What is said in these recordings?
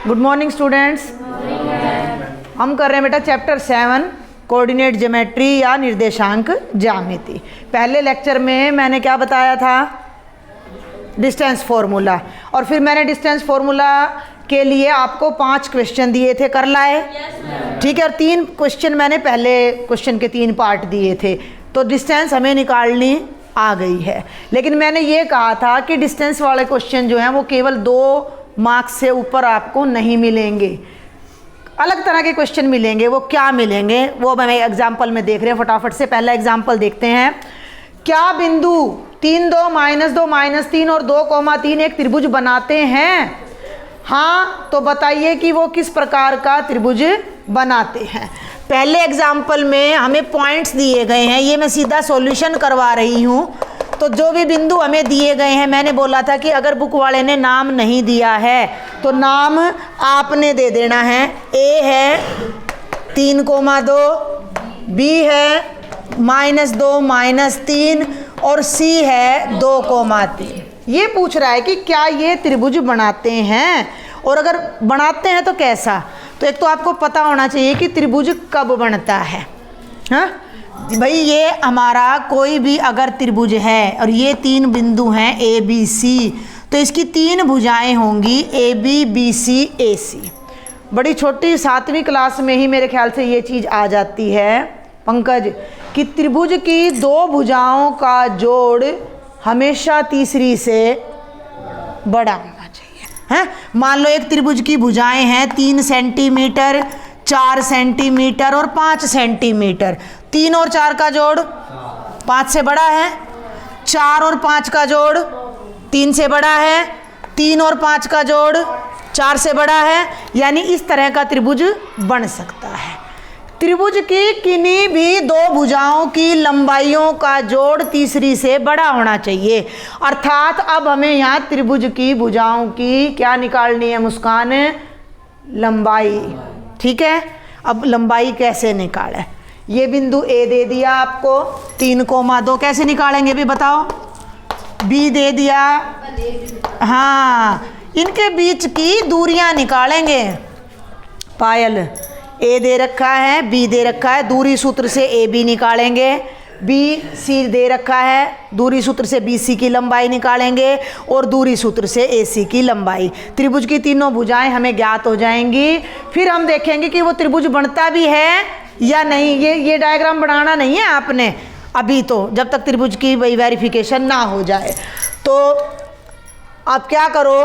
Good morning students. हम कर रहे हैं बेटा चैप्टर 7 कोऑर्डिनेट ज्योमेट्री या निर्देशांक ज्यामिति। पहले लेक्चर में मैंने क्या बताया था, डिस्टेंस फॉर्मूला, और फिर मैंने डिस्टेंस फॉर्मूला के लिए आपको 5 क्वेश्चन दिए थे, कर लाए? ठीक है। और 3 क्वेश्चन मैंने पहले क्वेश्चन के 3 पार्ट दिए थे, तो डिस्टेंस हमें निकालनी आ गई है। लेकिन मैंने ये कहा था कि डिस्टेंस वाले क्वेश्चन जो हैं वो केवल 2 मार्क्स से ऊपर आपको नहीं मिलेंगे, अलग तरह के क्वेश्चन मिलेंगे। वो क्या मिलेंगे वो मैं एग्जाम्पल में देख रहे हैं। फटाफट से पहला एग्जाम्पल देखते हैं। क्या बिंदु 3 2 -2 -3 और 2,3 एक त्रिभुज बनाते हैं? हाँ, तो बताइए कि वो किस प्रकार का त्रिभुज बनाते हैं। पहले एग्जाम्पल में हमें पॉइंट्स दिए गए हैं, ये मैं सीधा सॉल्यूशन करवा रही हूँ। तो जो भी बिंदु हमें दिए गए हैं, मैंने बोला था कि अगर बुक वाले ने नाम नहीं दिया है तो नाम आपने दे देना है। ए है 3,2, बी है -2 -3 और सी है 2,3। ये पूछ रहा है कि क्या ये त्रिभुज बनाते हैं, और अगर बनाते हैं तो कैसा। तो एक तो आपको पता होना चाहिए कि त्रिभुज कब बनता है। हाँ भाई, ये हमारा कोई भी अगर त्रिभुज है और ये 3 बिंदु हैं ए बी सी, तो इसकी 3 भुजाएं होंगी ए बी बी सी ए सी। बड़ी छोटी 7वीं क्लास में ही मेरे ख्याल से ये चीज़ आ जाती है पंकज, कि त्रिभुज की 2 भुजाओं का जोड़ हमेशा तीसरी से बड़ा होना चाहिए। हैं, मान लो एक त्रिभुज की भुजाएं हैं 3 सेंटीमीटर, 4 सेंटीमीटर और 5 सेंटीमीटर। 3 और 4 का जोड़ 5 से बड़ा है, 4 और 5 का जोड़ 3 से बड़ा है, 3 और 5 का जोड़ 4 से बड़ा है। यानी इस तरह का त्रिभुज बन सकता है। त्रिभुज की किन्हीं भी 2 भुजाओं की लंबाइयों का जोड़ तीसरी से बड़ा होना चाहिए। अर्थात अब हमें यहाँ त्रिभुज की भुजाओं की क्या निकालनी है मुस्कान? लंबाई। ठीक है। अब लंबाई कैसे निकालें? ये बिंदु ए दे दिया आपको 3,2, कैसे निकालेंगे भी बताओ? बी दे दिया, हाँ, इनके बीच की दूरियां निकालेंगे। पायल ए दे रखा है, बी दे रखा है, दूरी सूत्र से ए बी निकालेंगे। बी सी दे रखा है, दूरी सूत्र से बी सी की लंबाई निकालेंगे और दूरी सूत्र से ए सी की लंबाई। त्रिभुज की तीनों भुजाएं हमें ज्ञात हो जाएंगी। फिर हम देखेंगे कि वो त्रिभुज बनता भी है या नहीं। ये डायग्राम बनाना नहीं है आपने अभी, तो जब तक त्रिभुज की वही वेरिफिकेशन ना हो जाए। तो आप क्या करो,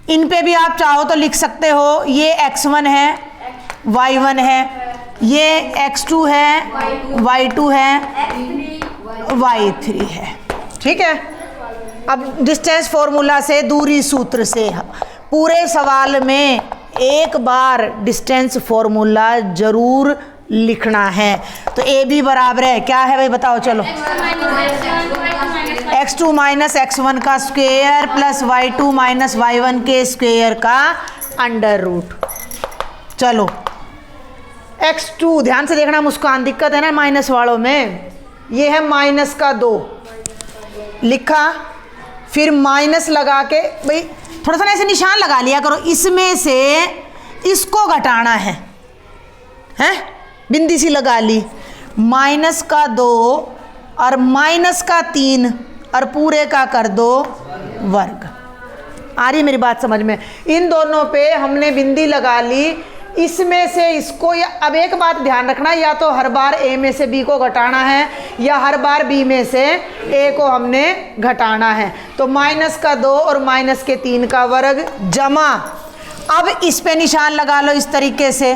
इन पे भी आप चाहो तो लिख सकते हो। ये x1 है, y1 है, ये x2 है, y2 है, y3 है। ठीक है। अब डिस्टेंस फॉर्मूला से, दूरी सूत्र से, पूरे सवाल में एक बार डिस्टेंस फॉर्मूला जरूर लिखना है। तो ए बी बराबर है, क्या है भाई बताओ चलो? x2 - x1 का स्क्वायर प्लस y2 - y1 के स्क्वायर का अंडर रूट। चलो x2, ध्यान से देखना मुस्कान, दिक्कत है ना माइनस वालों में। ये है -2 लिखा, फिर माइनस लगा के, भाई थोड़ा सा ना ऐसे निशान लगा लिया करो। इसमें से इसको घटाना है, हैं, बिंदी सी लगा ली। -2 और -3 और पूरे का कर दो वर्ग। आ रही मेरी बात समझ में? इन दोनों पे हमने बिंदी लगा ली। इसमें से इसको, या अब एक बात ध्यान रखना, या तो हर बार ए में से बी को घटाना है या हर बार बी में से ए को हमने घटाना है। तो -2 और -3 का वर्ग जमा, अब इस पे निशान लगा लो इस तरीके से,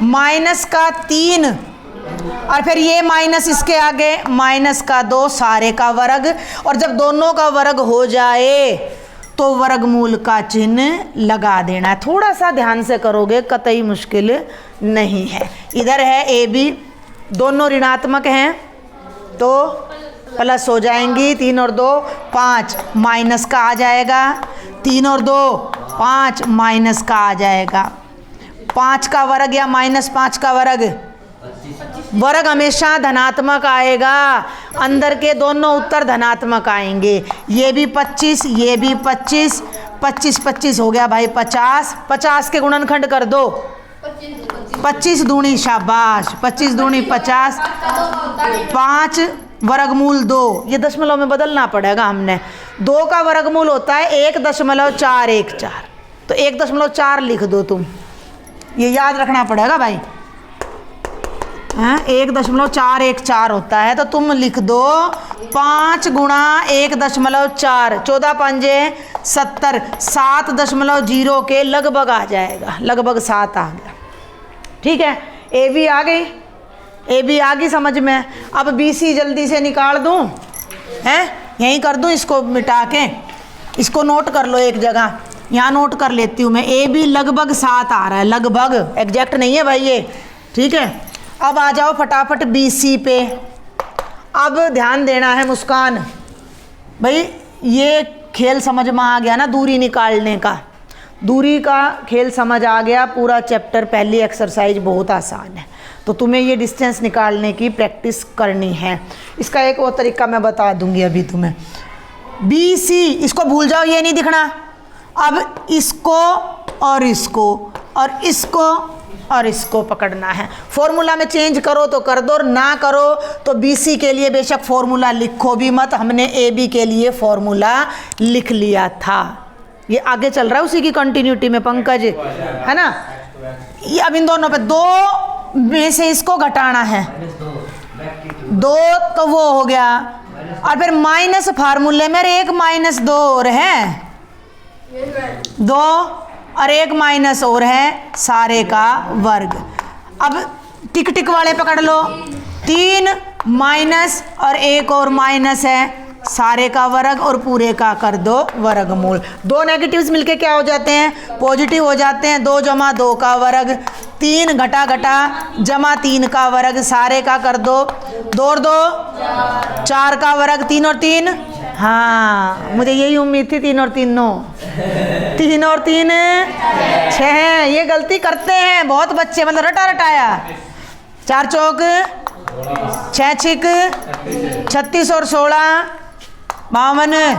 -3 और फिर ये माइनस इसके आगे -2 सारे का वर्ग। और जब दोनों का वर्ग हो जाए तो वर्गमूल का चिन्ह लगा देना है। थोड़ा सा ध्यान से करोगे, कतई मुश्किल नहीं है। इधर है ए बी, दोनों ऋणात्मक हैं तो प्लस हो जाएंगी। 3 और 2 5, माइनस का आ जाएगा। 3 और 2 5, माइनस का आ जाएगा। 5 का वर्ग या -5 का वर्ग वर्ग हमेशा धनात्मक आएगा, अंदर के दोनों उत्तर धनात्मक आएंगे। ये भी 25, ये भी 25, 25 25 हो गया भाई 50, 50 के गुणनखंड कर दो, 25 दूनी शाबाश, 25 दूनी 50, 5 वर्गमूल 2, ये दशमलव में बदलना पड़ेगा हमने। 2 का वर्गमूल होता है 1.414, तो 1.4 लिख दो तुम, ये याद रखना पड़ेगा भाई। 1.414 होता है, तो तुम लिख दो 5 गुणा 1.4, 14 पंजे 70, 7.0 के लगभग आ जाएगा, लगभग 7 आ गया। ठीक है, ए बी आ गई, ए बी आ गई समझ में। अब बी सी जल्दी से निकाल दूं, हैं यहीं कर दूं, इसको मिटा के इसको नोट कर लो एक जगह, यहाँ नोट कर लेती हूँ मैं। ए बी लगभग 7 आ रहा है, लगभग, एग्जैक्ट नहीं है भाई ये। ठीक है, अब आ जाओ फटाफट बी सी पे। अब ध्यान देना है मुस्कान भाई, ये खेल समझ में आ गया ना, दूरी निकालने का, दूरी का खेल समझ आ गया। पूरा चैप्टर पहली एक्सरसाइज बहुत आसान है, तो तुम्हें ये डिस्टेंस निकालने की प्रैक्टिस करनी है। इसका एक और तरीका मैं बता दूंगी अभी तुम्हें। बी सी, इसको भूल जाओ, ये नहीं दिखना। अब इसको और इसको और इसको और इसको पकड़ना है। फॉर्मूला में चेंज करो तो कर दो, और ना करो तो बी सी के लिए बेशक फॉर्मूला लिखो भी मत, हमने ए बी के लिए फॉर्मूला लिख लिया था। ये आगे चल रहा है उसी की कंटिन्यूटी में पंकज, है ना। ये अब इन दोनों पे 2 में से इसको घटाना है, 2 तो वो हो गया, और फिर माइनस फार्मूले में 1 - 2 और है, 2 और 1 माइनस और है, सारे का वर्ग। अब टिक टिक वाले पकड़ लो, 3 माइनस और 1 और माइनस है, सारे का वर्ग, और पूरे का कर दो वर्गमूल। 2 नेगेटिव्स मिलके क्या हो जाते हैं, पॉजिटिव हो जाते हैं। 2 + 2 का वर्ग, 3 घटा घटा जमा 3 का वर्ग, सारे का कर दो 2 और 2 4 का वर्ग, 3 और 3, हाँ मुझे यही उम्मीद थी, 3 और 3 9, 3 और 3 6। ये गलती करते हैं बहुत बच्चे, मतलब रटा रटाया। 4 चौक 6 छिक 36 और 16 52,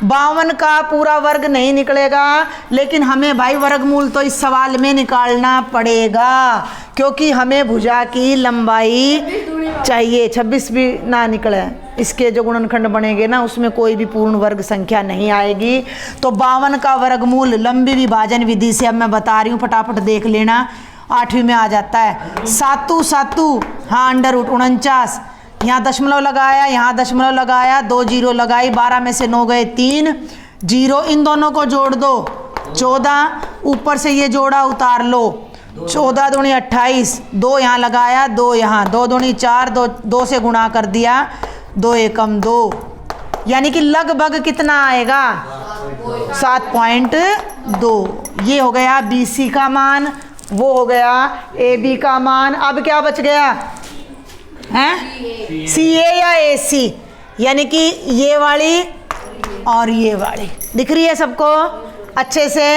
52 का पूरा वर्ग नहीं निकलेगा, लेकिन हमें भाई वर्गमूल तो इस सवाल में निकालना पड़ेगा, क्योंकि हमें भुजा की लंबाई चाहिए। 26 भी ना निकले, इसके जो गुणनखंड बनेंगे ना उसमें कोई भी पूर्ण वर्ग संख्या नहीं आएगी। तो 52 का वर्गमूल लंबी विभाजन विधि से अब मैं बता रही हूँ, फटाफट देख लेना, 8वीं में आ जाता है। 7 7, हाँ √49, यहाँ दशमलव लगाया, यहाँ दशमलव लगाया, 2 जीरो लगाई, 12 में से 9 गए 3 जीरो, इन दोनों को जोड़ दो 14, ऊपर से ये जोड़ा उतार लो, 14 दूनी 28, 2 यहाँ लगाया, 2 यहाँ, 2 दूनी 4, 2 से गुणा कर दिया, 2 एकम 2, यानी कि लगभग कितना आएगा 7.2। ये हो गया बी सी का मान, वो हो गया ए बी का मान। अब क्या बच गया हैं, सी ए या ए सी, यानी कि ये वाली और ये वाली दिख रही है सबको अच्छे से,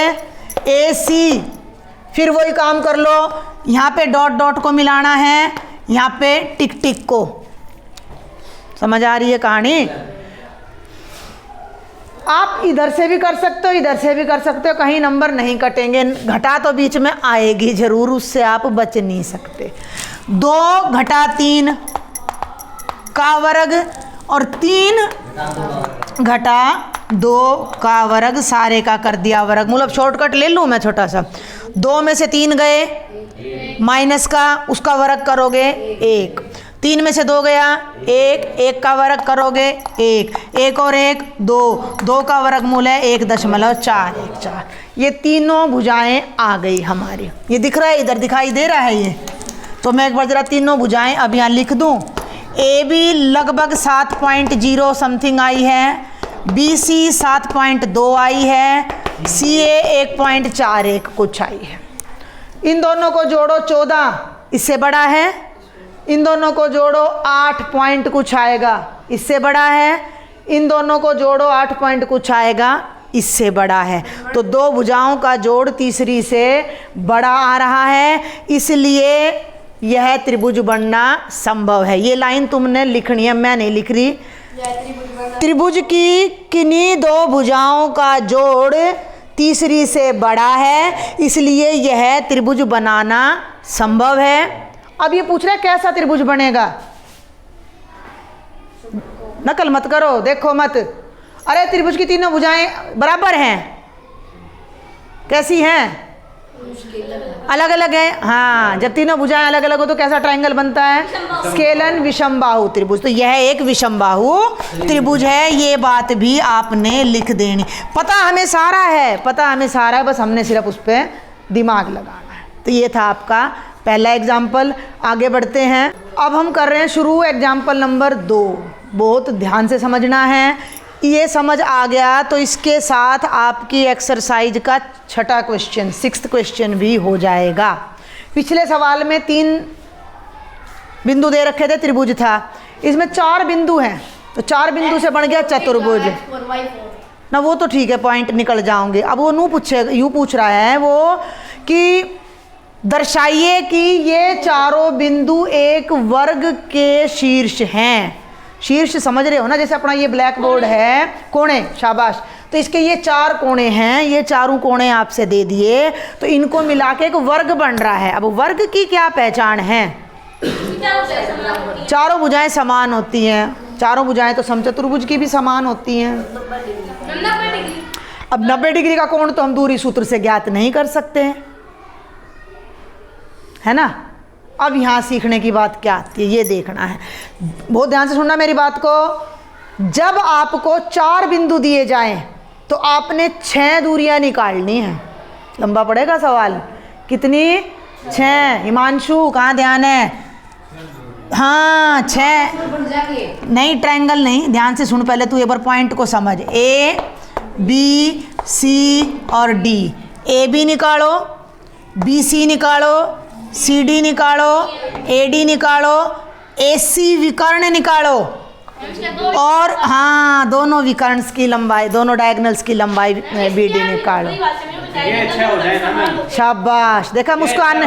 ए सी। फिर वही काम कर लो, यहाँ पे डॉट डॉट को मिलाना है, यहाँ पे टिक टिक को। समझ आ रही है कहानी। आप इधर से भी कर सकते हो, इधर से भी कर सकते हो, कहीं नंबर नहीं कटेंगे, घटा तो बीच में आएगी जरूर, उससे आप बच नहीं सकते। 2 घटा 3 का वर्ग और 3 घटा 2 का वर्ग, सारे का कर दिया वर्गमूल। अब शॉर्टकट ले लूँ मैं छोटा सा, 2 में से 3 गए, माइनस का उसका वर्ग करोगे 1, 3 में से 2 गया 1, 1 का वर्ग करोगे 1, 1 और 1 2, 2 का वर्गमूल है 1.414। ये तीनों भुजाएं आ गई हमारी, ये दिख रहा है, इधर दिखाई दे रहा है ये। तो मैं एक बार जरा तीनों भुजाएं अब यहाँ लिख दूँ। ए बी लगभग 7.0 समथिंग आई है, बी सी 7.2 आई है, सी ए 1.41 कुछ आई है। इन दोनों को जोड़ो 14, इससे बड़ा है। इन दोनों को जोड़ो 8 पॉइंट कुछ आएगा, इससे बड़ा है। इन दोनों को जोड़ो 8 पॉइंट कुछ आएगा, इससे बड़ा है। तो 2 भुजाओं का जोड़ तीसरी से बड़ा आ रहा है, इसलिए यह त्रिभुज बनना संभव है। ये लाइन तुमने लिखनी है, मैं नहीं लिख रही। त्रिभुज की किन्हीं दो भुजाओं का जोड़ तीसरी से बड़ा है, इसलिए यह त्रिभुज बनाना संभव है। अब ये पूछ रहा है कैसा त्रिभुज बनेगा। नकल मत करो, देखो मत। अरे त्रिभुज की तीनों भुजाएं बराबर हैं, कैसी हैं? अलग अलग है। हाँ, जब तीनों भुजाएं अलग अलग हो तो कैसा ट्रायंगल बनता है? स्केलन विषमबाहु त्रिभुज। तो यह एक विषमबाहु त्रिभुज है। ये बात भी आपने लिख देनी। पता हमें सारा है, पता हमें सारा है, बस हमने सिर्फ उस पर दिमाग लगाना है। तो ये था आपका पहला एग्जाम्पल। आगे बढ़ते हैं। अब हम कर रहे हैं शुरू एग्जाम्पल नंबर 2। बहुत ध्यान से समझना है। ये समझ आ गया तो इसके साथ आपकी एक्सरसाइज का छठा क्वेश्चन, 6th क्वेश्चन भी हो जाएगा। पिछले सवाल में 3 बिंदु दे रखे थे, त्रिभुज था। इसमें 4 बिंदु हैं, तो 4 बिंदु से बन गया चतुर्भुज ना। वो तो ठीक है, पॉइंट निकल जाओगे। अब वो यूँ पूछ रहा है वो कि दर्शाइए कि ये चारों बिंदु एक वर्ग के शीर्ष हैं। शीर्ष समझ रहे हो ना, जैसे अपना ये ब्लैक बोर्ड है, कोणे, शाबाश। तो इसके ये 4 कोणे हैं, ये चारों कोणे आपसे दे दिए, तो इनको मिला के एक वर्ग बन रहा है। अब वर्ग की क्या पहचान है? चारों भुजाएं समान होती हैं। चारों भुजाएं तो समचतुर्भुज की भी समान होती हैं। अब 90 डिग्री का कोण तो हम दूरी सूत्र से ज्ञात नहीं कर सकते हैं, है ना। अब यहाँ सीखने की बात क्या आती है, ये देखना है। बहुत ध्यान से सुनना मेरी बात को। जब आपको 4 बिंदु दिए जाएं तो आपने 6 दूरियां निकालनी है। लंबा पड़ेगा सवाल। कितनी? 6। हिमांशु कहाँ ध्यान है? हाँ 6 नहीं, ट्रायंगल नहीं। ध्यान से सुन, पहले तू एक बार पॉइंट को समझ। A, B, C और D। AB निकालो, BC निकालो, CD निकालो, AD निकालो, AC विकर्ण निकालो, और हाँ दोनों विकर्ण्स की लंबाई, दोनों डायगोनल्स की लंबाई BD निकालो। ये अच्छा हो जाए ना मैम। शाबाश, देखा मुस्कान ने।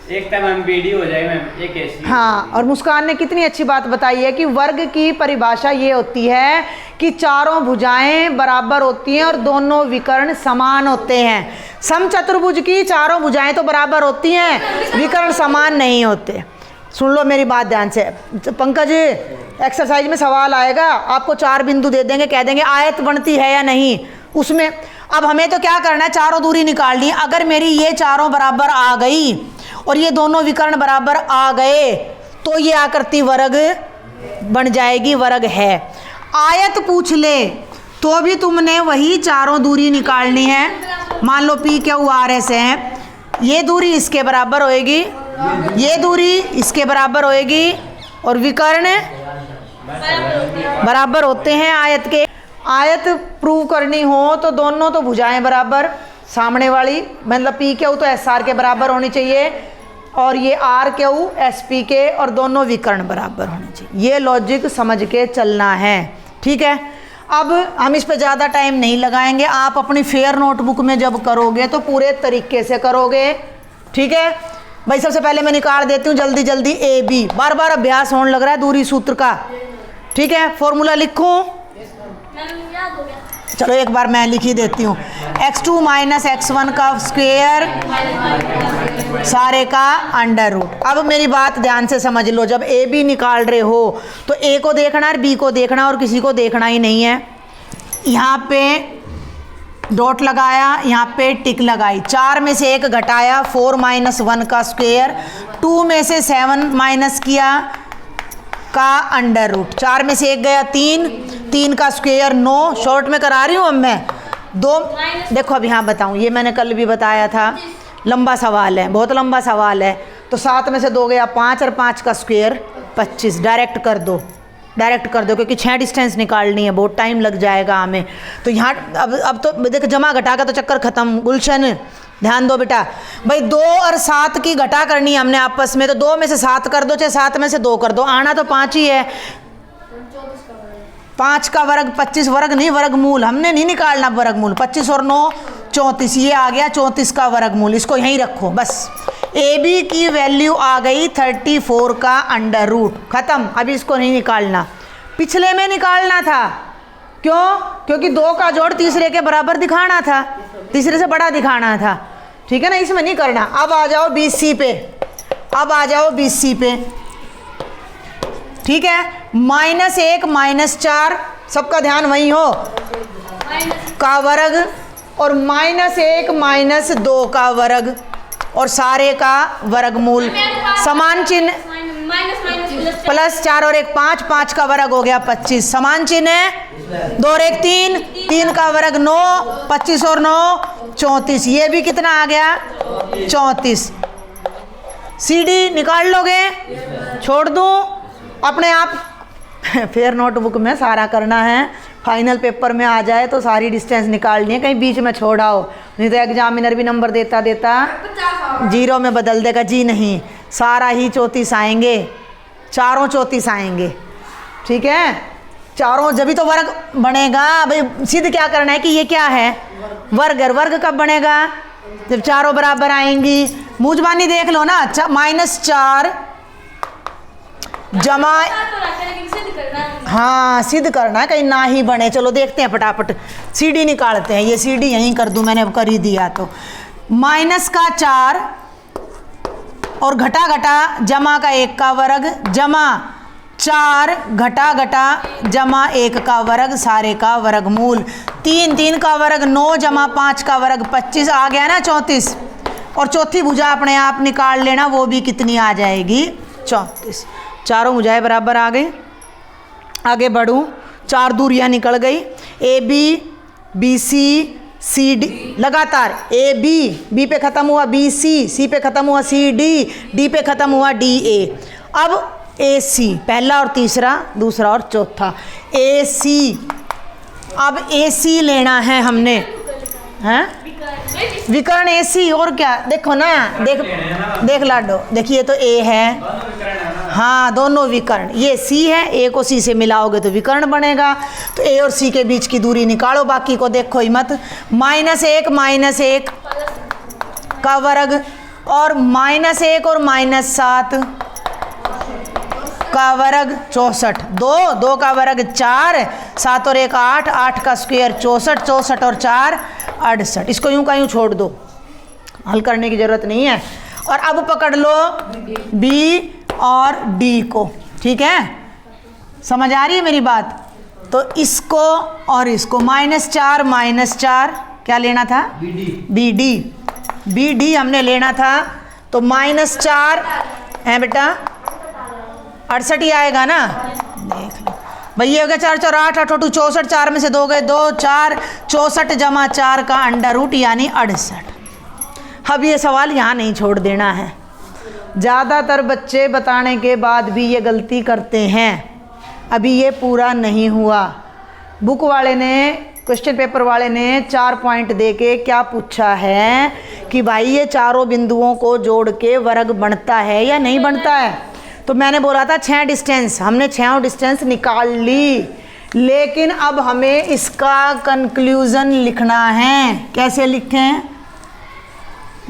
एक तो मैम BD हो जाए मैम, एक AC। हाँ, और मुस्कान ने कितनी अच्छी बात बताई है कि वर्ग की परिभाषा ये होती है कि चारों भुजाएं बराबर होती हैं और दोनों विकर्ण समान होते हैं। समचतुर्भुज की चारों भुजाएं तो बराबर होती हैं, विकर्ण समान नहीं होते। सुन लो मेरी बात ध्यान से। पंकज, एक्सरसाइज में सवाल आएगा, आपको 4 बिंदु दे देंगे, कह देंगे आयत बनती है या नहीं उसमें। अब हमें तो क्या करना है, चारों दूरी निकालनी। अगर मेरी ये चारों बराबर आ गई और ये दोनों विकर्ण बराबर आ गए तो ये आकृति वर्ग बन जाएगी, वर्ग है। आयत पूछ ले तो भी तुमने वही चारों दूरी निकालनी है। मान लो P, Q, R, S है, ये दूरी इसके बराबर होएगी, ये दूरी इसके बराबर होएगी, और विकर्ण बराबर होते हैं आयत के। आयत प्रूव करनी हो तो दोनों तो भुजाएं बराबर, सामने वाली मतलब P, Q तो SR के बराबर होनी चाहिए, और ये R, Q, SP के, और दोनों विकर्ण बराबर होने चाहिए। ये लॉजिक समझ के चलना है, ठीक है। अब हम इस पे ज़्यादा टाइम नहीं लगाएंगे। आप अपनी फेयर नोटबुक में जब करोगे तो पूरे तरीके से करोगे, ठीक है भाई। सबसे पहले मैं निकाल देती हूँ जल्दी जल्दी। AB, बार बार अभ्यास होने लग रहा है दूरी सूत्र का, ठीक है। फॉर्मूला लिखूँ? चलो एक बार मैं लिख ही देती हूँ। x2 माइनस x1 का स्क्वायर सारे का अंडर रूट। अब मेरी बात ध्यान से समझ लो, जब AB निकाल रहे हो तो A को देखना है, B को देखना है, और किसी को देखना ही नहीं है। यहाँ पे डॉट लगाया, यहाँ पे टिक लगाई, 4 में से 1 घटाया, 4 माइनस 1 का स्क्वायर, 2 में से 7 माइनस किया का अंडर रूट, 4 में से 1 गया 3 का स्क्वायर 9। शॉर्ट में करा रही हूँ अब मैं 2। देखो अब यहाँ बताऊँ, ये मैंने कल भी बताया था, लंबा सवाल है, बहुत लंबा सवाल है। तो 7 में से 2 गया 5, और 5 का स्क्वायर 25। डायरेक्ट कर दो, डायरेक्ट कर दो, क्योंकि 6 डिस्टेंस निकालनी है, बहुत टाइम लग जाएगा हमें। तो यहाँ अब तो देख, जमा घटा का तो चक्कर ख़त्म। गुलशन ध्यान दो बेटा, भाई 2 और 7 की घटा करनी है हमने आपस में, तो 2 में से 7 कर दो, चाहे 7 में से 2 कर दो, आना तो 5 ही है। 5 का वर्ग 25, वर्ग नहीं वर्गमूल, हमने नहीं निकालना वर्गमूल। 25 और 9 34, ये आ गया 34 का वर्गमूल। इसको यहीं रखो बस, ए बी की वैल्यू आ गई 34 का अंडर रूट, खत्म। अभी इसको नहीं निकालना, पिछले में निकालना था। क्यों? क्योंकि 2 का जोड़ तीसरे के बराबर दिखाना था, तीसरे से बड़ा दिखाना था, ठीक है ना, इसमें नहीं करना। अब आ जाओ BC पे, अब आ जाओ BC पे, ठीक है। -1 -4 सबका ध्यान वही हो का वर्ग और -1 -2 का वर्ग और सारे का वर्गमूल, समान चिन्ह प्लस 4 और 1 5, 5 का वर्ग हो गया 25, समान चिन्ह है 2 और 1 3, 3 का वर्ग 9, 25 और 9 34, ये भी कितना आ गया 34। CD निकाल लोगे? छोड़ दूं अपने आप? फिर नोटबुक में सारा करना है, फाइनल पेपर में आ जाए तो सारी डिस्टेंस निकालनी है, कहीं बीच में छोड़ाओ नहीं तो एग्जामिनर भी नंबर देता 0 में बदल देगा। जी नहीं, सारा ही 34 आएंगे, चारों 34 आएंगे, ठीक है, चारों, जब भी तो वर्ग बनेगा। भाई सिद्ध क्या करना है कि ये क्या है वर्ग है, वर्ग कब बनेगा? जब चारों बराबर आएंगी। मूजबानी देख लो ना, -4 जमा, हाँ सिद्ध करना है, कहीं ना ही बने। चलो देखते हैं फटाफट, CD निकालते हैं। ये CD यहीं कर दूं, मैंने अब कर ही दिया। तो -4 और घटा घटा जमा का 1 का वर्ग जमा 4 घटा घटा जमा 1 का वर्ग, सारे का वर्गमूल 3, 3 का वर्ग 9 जमा 5 का वर्ग 25, आ गया ना 34। और चौथी भुजा अपने आप निकाल लेना, वो भी कितनी आ जाएगी 34। चारों भुजाएं बराबर आ गई। आगे बढ़ूँ, 4 दूरियां निकल गई। AB BC CD लगातार, AB B पे ख़त्म हुआ BC, C पे ख़त्म हुआ CD, D पे ख़त्म हुआ DA। अब AC, पहला और तीसरा, दूसरा और चौथा, AC। अब AC लेना है हमने, हैं विकर्ण AC, और क्या? देखो ना, देख लाडो, देखिए तो A है, हाँ दोनों विकर्ण, ये C है, A को C से मिलाओगे तो विकर्ण बनेगा। तो A और C के बीच की दूरी निकालो, बाकी को देखो ही मत। -1 -1 का वर्ग और -1 और -7 का वर्ग 64, 2 का वर्ग 4, 7 और 1 8, 8 का स्क्वायर 64, 64 और 4 68। इसको यूं का यूं छोड़ दो, हल करने की जरूरत नहीं है। और अब पकड़ लो B और D को, ठीक है, समझ आ रही है मेरी बात? तो इसको और इसको -4 -4 क्या लेना था? BD हमने लेना था। तो -4 है बेटा 68 ही आएगा ना, देख लो भाई, ये हो गया 4 4 8 8 2 64, 4 में से 2 गए 2 4, 64 जमा 4 का अंडर रूट यानी 68। अब ये सवाल यहाँ नहीं छोड़ देना है। ज़्यादातर बच्चे बताने के बाद भी ये गलती करते हैं। अभी ये पूरा नहीं हुआ। बुक वाले ने, क्वेश्चन पेपर वाले ने 4 पॉइंट दे के क्या पूछा है कि भाई ये चारों बिंदुओं को जोड़ के वर्ग बनता है या नहीं बनता है? तो मैंने बोला था 6 डिस्टेंस, हमने 6 डिस्टेंस निकाल ली, लेकिन अब हमें इसका कंक्लूजन लिखना है। कैसे लिखें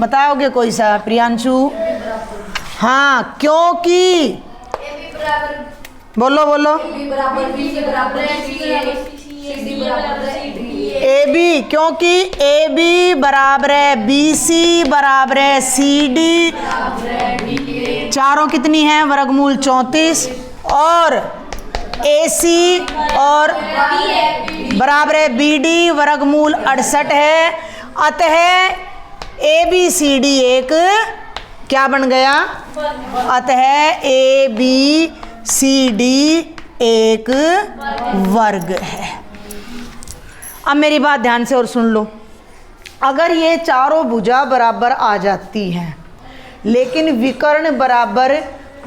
बताओगे कोई सा? प्रियांशु? हाँ, क्योंकि बोलो AB, क्योंकि AB बराबर है BC बराबर है CD, चारों कितनी हैं? वर्गमूल 34, और AC और बराबर है BD वर्गमूल 68 है। अतः ABCD एक क्या बन गया? अतः ABCD एक वर्ग है। अब मेरी बात ध्यान से और सुन लो। अगर ये चारों भुजा बराबर आ जाती हैं लेकिन विकर्ण बराबर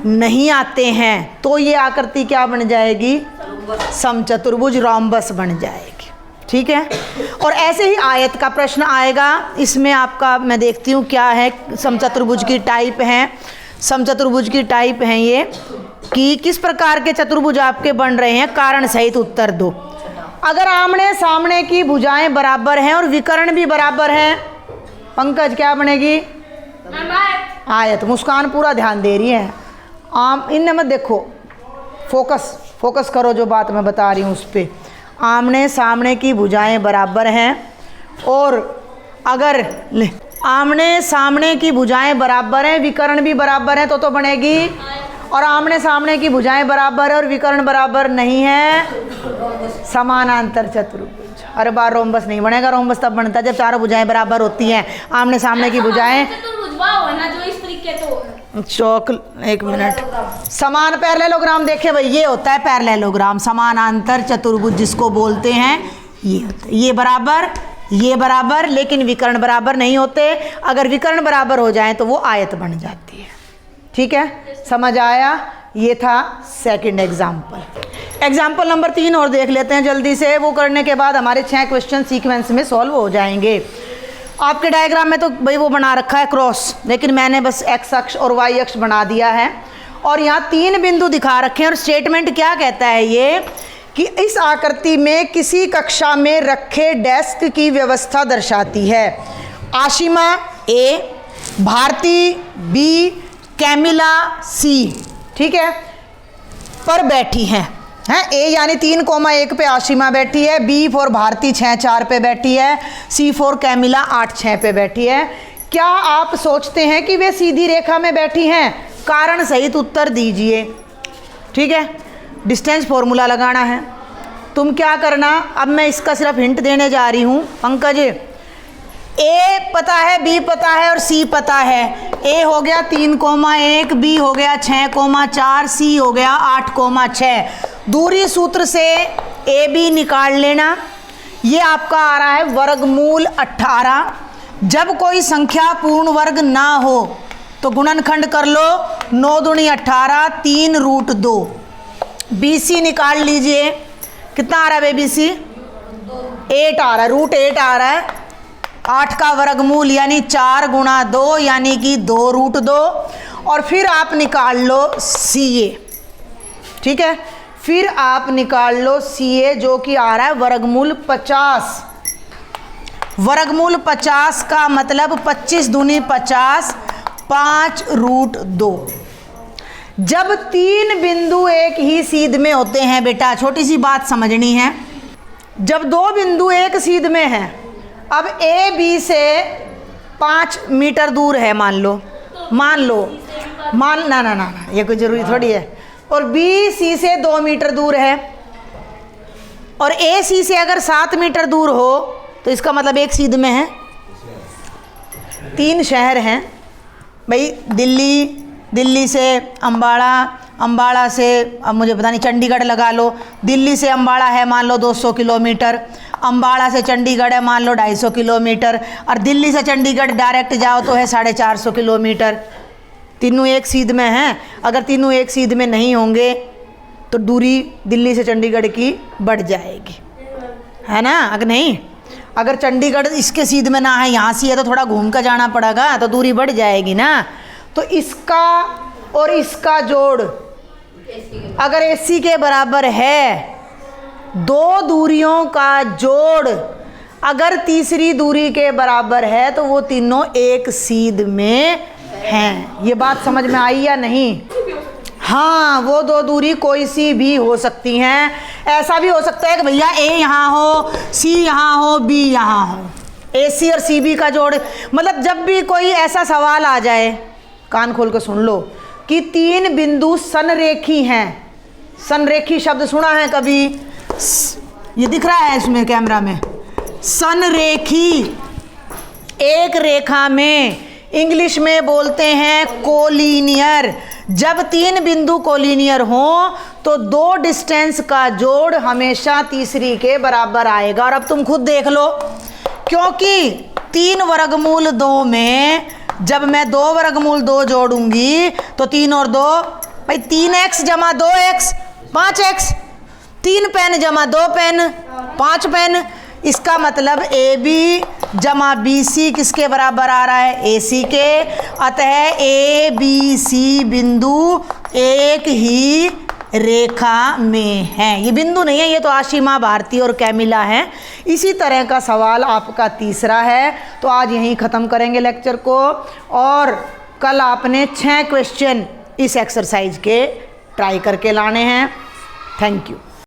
नहीं आते हैं तो ये आकृति क्या बन जाएगी? समचतुर्भुज, रोम्बस बन जाएगी, ठीक है। और ऐसे ही आयत का प्रश्न आएगा। इसमें आपका मैं देखती हूँ क्या है, समचतुर्भुज की टाइप है, समचतुर्भुज की टाइप है ये कि किस प्रकार के चतुर्भुज आपके बन रहे हैं, कारण सहित उत्तर दो। अगर आमने सामने की भुजाएं बराबर हैं और विकर्ण भी बराबर हैं, पंकज क्या बनेगी? आयत। मुस्कान पूरा ध्यान दे रही है, आम इनमें मत देखो, फोकस करो जो बात मैं बता रही हूँ उस पर। आमने सामने की भुजाएं बराबर हैं, और अगर आमने सामने की भुजाएं बराबर हैं, विकर्ण भी बराबर है तो बनेगी। और आमने सामने की भुजाएं बराबर है और विकर्ण बराबर नहीं है, समानांतर चतुर्भुज। हर बार रोम्बस नहीं बनेगा, रोम्बस तब बनता है जब चारों भुजाएं बराबर होती हैं। आमने सामने की भुजाएं एक मिनट, समान पैरेललोग्राम देखे भाई, ये होता है पैरेललोग्राम, समानांतर चतुर्भुज जिसको बोलते हैं, ये होता है। ये बराबर लेकिन विकर्ण बराबर नहीं होते। अगर विकर्ण बराबर हो जाए तो वो आयत बन जाती है। ठीक है, समझ आया? ये था सेकंड एग्जाम्पल। एग्जाम्पल नंबर 3 और देख लेते हैं जल्दी से। वो करने के बाद हमारे 6 क्वेश्चन सीक्वेंस में सॉल्व हो जाएंगे। आपके डायग्राम में तो भाई वो बना रखा है क्रॉस, लेकिन मैंने बस एक्स अक्ष और वाई अक्ष बना दिया है। और यहाँ 3 बिंदु दिखा रखे हैं और स्टेटमेंट क्या कहता है ये कि इस आकृति में किसी कक्षा में रखे डेस्क की व्यवस्था दर्शाती है। आशिमा ए, भारती बी, कैमिला सी, ठीक है, पर बैठी हैं। ए यानी 3,1 पे आशिमा बैठी है, बी फॉर भारती 6,4 पे बैठी है, सी फॉर कैमिला 8,6 पे बैठी है। क्या आप सोचते हैं कि वे सीधी रेखा में बैठी हैं? कारण सहित उत्तर दीजिए। ठीक है, डिस्टेंस फॉर्मूला लगाना है। तुम क्या करना, अब मैं इसका सिर्फ हिंट देने जा रही हूँ पंकज। ए पता है, बी पता है और सी पता है। ए हो गया 3,1, बी हो गया 6,4, सी हो गया 8,6। दूरी सूत्र से ए बी निकाल लेना। ये आपका आ रहा है वर्गमूल 18। जब कोई संख्या पूर्ण वर्ग ना हो तो गुणनखंड कर लो, 9 दूनी 18, 3√2। बी सी निकाल लीजिए, कितना आ रहा है बी सी? 8 आ रहा है, √8 आ रहा है। 8 का वर्गमूल यानी 4 गुणा 2 यानी कि 2√2। और फिर आप निकाल लो सी ए। ठीक है, फिर आप निकाल लो सी ए जो कि आ रहा है वर्गमूल 50। वर्गमूल 50 का मतलब 25 दूनी 50, 5√2। जब 3 बिंदु एक ही सीध में होते हैं बेटा, छोटी सी बात समझनी है। जब 2 बिंदु एक सीध में हैं, अब ए बी से 5 मीटर दूर है मान लो ना, ये कोई ज़रूरी थोड़ी है। और बी सी से 2 मीटर दूर है, और ए सी से अगर 7 मीटर दूर हो तो इसका मतलब एक सीध में है। 3 शहर हैं भाई, दिल्ली से अम्बाड़ा, अम्बाड़ा से अब मुझे पता नहीं चंडीगढ़ लगा लो। दिल्ली से अम्बाड़ा है मान लो 200 किलोमीटर, अम्बाड़ा से चंडीगढ़ है मान लो 250 किलोमीटर, और दिल्ली से चंडीगढ़ डायरेक्ट जाओ तो है 450 किलोमीटर। तीनों एक सीध में हैं। अगर तीनों एक सीध में नहीं होंगे तो दूरी दिल्ली से चंडीगढ़ की बढ़ जाएगी, है ना? अगर नहीं, अगर चंडीगढ़ इसके सीध में ना है, यहाँ से है तो थोड़ा घूम कर जाना पड़ेगा, तो दूरी बढ़ जाएगी ना। तो इसका और इसका जोड़ अगर AC के बराबर है, 2 दूरियों का जोड़ अगर तीसरी दूरी के बराबर है तो वो तीनों एक सीध में हैं। ये बात समझ में आई या नहीं? हाँ, वो 2 दूरी कोई सी भी हो सकती हैं। ऐसा भी हो सकता है कि भैया A यहाँ हो, C यहाँ हो, B यहाँ हो। AC और CB का जोड़, मतलब जब भी कोई ऐसा सवाल आ जाए, कान खोल कर सुन लो, कि 3 बिंदु संरेखी हैं। संरेखी शब्द सुना है कभी? ये दिख रहा है इसमें कैमरा में, संरेखी, एक रेखा में, इंग्लिश में बोलते हैं कोलिनियर। जब 3 बिंदु कोलिनियर हो तो 2 डिस्टेंस का जोड़ हमेशा तीसरी के बराबर आएगा। और अब तुम खुद देख लो, क्योंकि 3 वर्गमूल 2 में जब मैं 2 वर्गमूल 2 जोड़ूंगी तो 3 और 2 भाई 3x जमा 2x 5x, 3 पेन जमा 2 पेन 5 पेन। इसका मतलब AB जमा BC किसके बराबर आ रहा है? AC के। अतः ABC बिंदु एक ही रेखा में है। ये बिंदु नहीं है, ये तो आशिमा, भारती और कैमिला है। इसी तरह का सवाल आपका तीसरा है। तो आज यहीं ख़त्म करेंगे लेक्चर को, और कल आपने 6 क्वेश्चन इस एक्सरसाइज के ट्राई करके लाने हैं। Thank you.